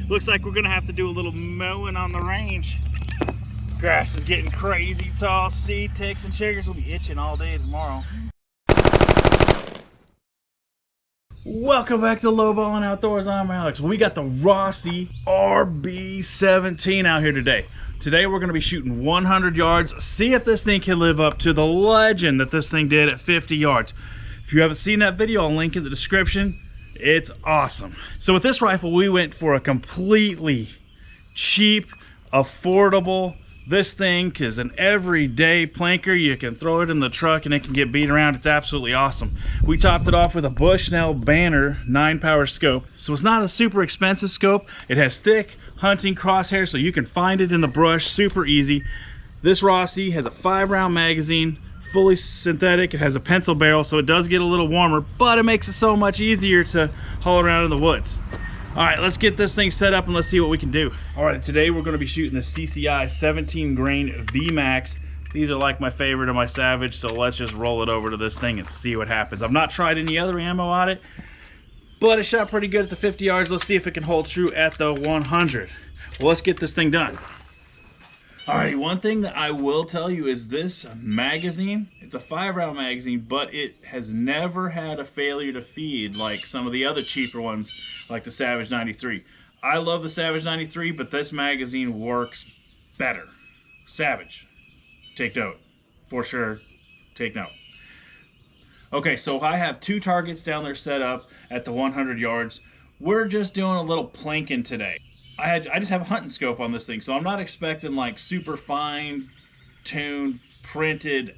Looks like we're gonna have to do a little mowing on the range. Grass is getting crazy tall. Sea ticks and chiggers will be itching all day tomorrow. Welcome back to Lowballing Outdoors. I'm Alex. We got the Rossi RB17 out here today. Today we're going to be shooting 100 yards. See if this thing can live up to the legend that this thing did at 50 yards. If you haven't seen that video, I'll link in the description. It's awesome. So with this rifle, we went for a completely cheap, affordable. This thing is an everyday planker. You can throw it in the truck and it can get beat around. It's absolutely awesome. We topped it off with a Bushnell Banner 9-power scope. So it's not a super expensive scope. It has thick hunting crosshairs so you can find it in the brush super easy. This Rossi has a 5-round magazine, fully synthetic. It has a pencil barrel, so it does get a little warmer, but it makes it so much easier to haul around in the woods. All right, let's get this thing set up and let's see what we can do. All right, today we're gonna be shooting the CCI 17 grain VMAX. These are like my favorite of my Savage, so let's just roll it over to this thing and see what happens. I've not tried any other ammo on it, but it shot pretty good at the 50 yards. Let's see if it can hold true at the 100. Well, let's get this thing done. All right, one thing that I will tell you is this magazine, it's a 5-round magazine, but it has never had a failure to feed like some of the other cheaper ones, like the Savage 93. I love the Savage 93, but this magazine works better. Savage, take note. For sure, take note. Okay, so I have 2 targets down there set up at the 100 yards. We're just doing a little planking today. I just have a hunting scope on this thing, so I'm not expecting like super fine tuned, printed,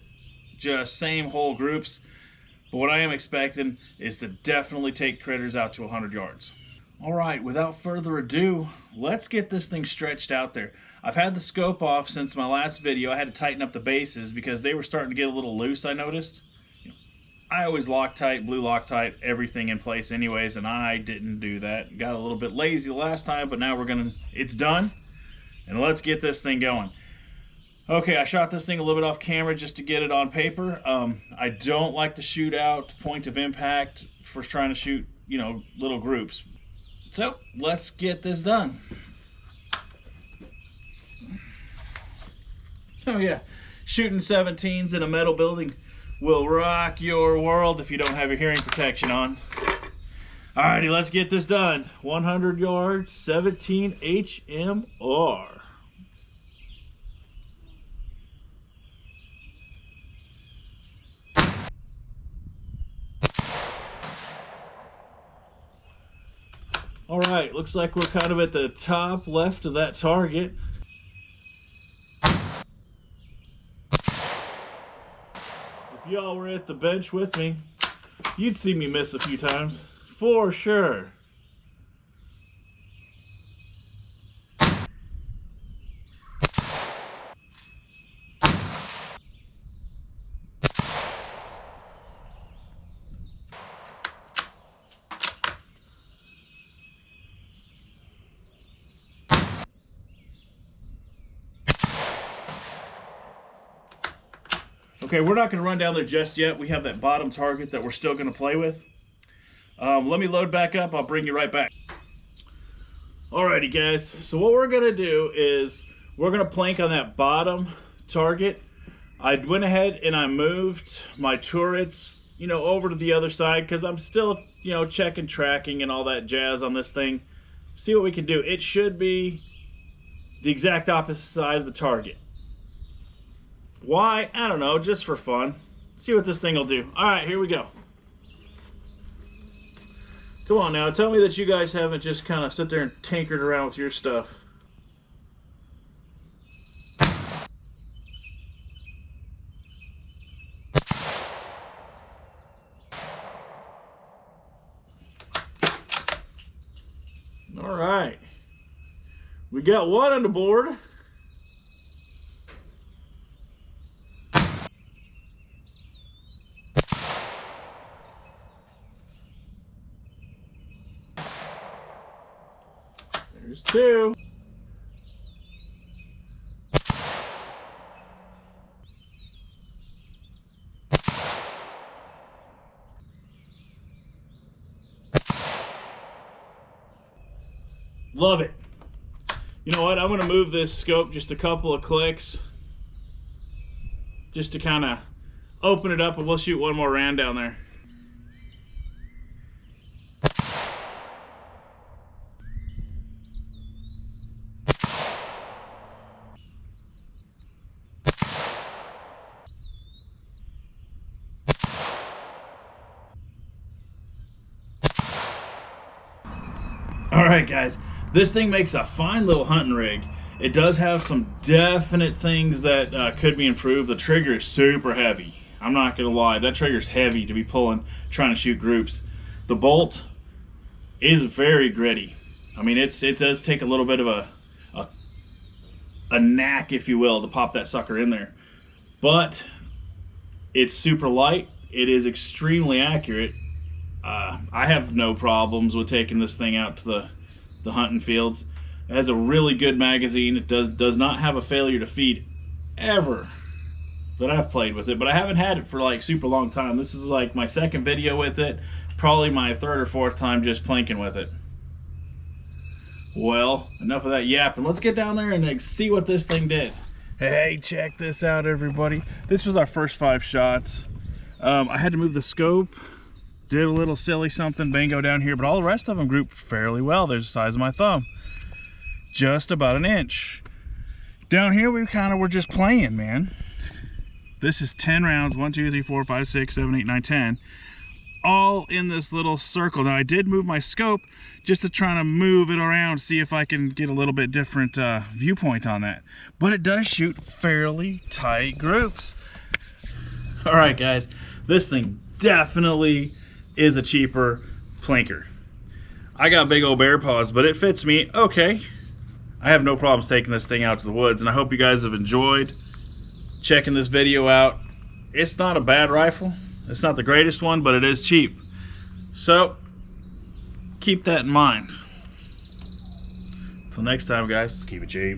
just same whole groups. But what I am expecting is to definitely take critters out to 100 yards. All right, without further ado, let's get this thing stretched out there. I've had the scope off since my last video. I had to tighten up the bases because they were starting to get a little loose, I noticed. I always Loctite, blue Loctite, everything in place anyways, and I didn't do that. Got a little bit lazy last time, but now it's done, and let's get this thing going. Okay, I shot this thing a little bit off camera just to get it on paper. I don't like to shoot out point of impact for trying to shoot, little groups. So, let's get this done. Oh yeah, shooting 17s in a metal building will rock your world if you don't have your hearing protection on. Alrighty, let's get this done. 100 yards, 17 HMR. Alright, looks like we're kind of at the top left of that target. If y'all were at the bench with me, you'd see me miss a few times, for sure. Okay, we're not going to run down there just yet. We have that bottom target that we're still going to play with. Let me load back up. I'll bring you right back. Alrighty, guys. So what we're going to do is we're going to plank on that bottom target. I went ahead and I moved my turrets, over to the other side because I'm still, checking tracking and all that jazz on this thing. See what we can do. It should be the exact opposite side of the target. Why? I don't know, just for fun. See what this thing will do. Alright, here we go. Come on now, tell me that you guys haven't just kind of sit there and tinkered around with your stuff. Alright. We got one on the board. There's 2. Love it. You know what? I'm going to move this scope just a couple of clicks just to kind of open it up, and we'll shoot one more round down there. Alright guys, this thing makes a fine little hunting rig. It does have some definite things that could be improved. The trigger is super heavy. I'm not going to lie, that trigger's heavy to be pulling, trying to shoot groups. The bolt is very gritty. I mean, it does take a little bit of a knack, if you will, to pop that sucker in there. But it's super light. It is extremely accurate. I have no problems with taking this thing out to the hunting fields. It has a really good magazine. It does not have a failure to feed ever that I've played with it, but I haven't had it for like super long time. This is like my second video with it, probably my third or fourth time just planking with it. Well, enough of that yapping. Let's get down there and see what this thing did. Hey, check this out, everybody. This was our first 5 shots. I had to move the scope. Did a little silly something, bingo down here, but all the rest of them grouped fairly well. There's the size of my thumb. Just about an inch. Down here, we kind of were just playing, man. This is 10 rounds, 1, 2, 3, 4, 5, 6, 7, 8, 9, 10. All in this little circle. Now, I did move my scope just to try to move it around, see if I can get a little bit different viewpoint on that. But it does shoot fairly tight groups. All right, guys, this thing definitely is a cheaper plinker. I got big old bear paws, but it fits me okay. I have no problems taking this thing out to the woods, and I hope you guys have enjoyed checking this video out. It's not a bad rifle. It's not the greatest one, but it is cheap. So keep that in mind. Till next time, guys, keep it cheap.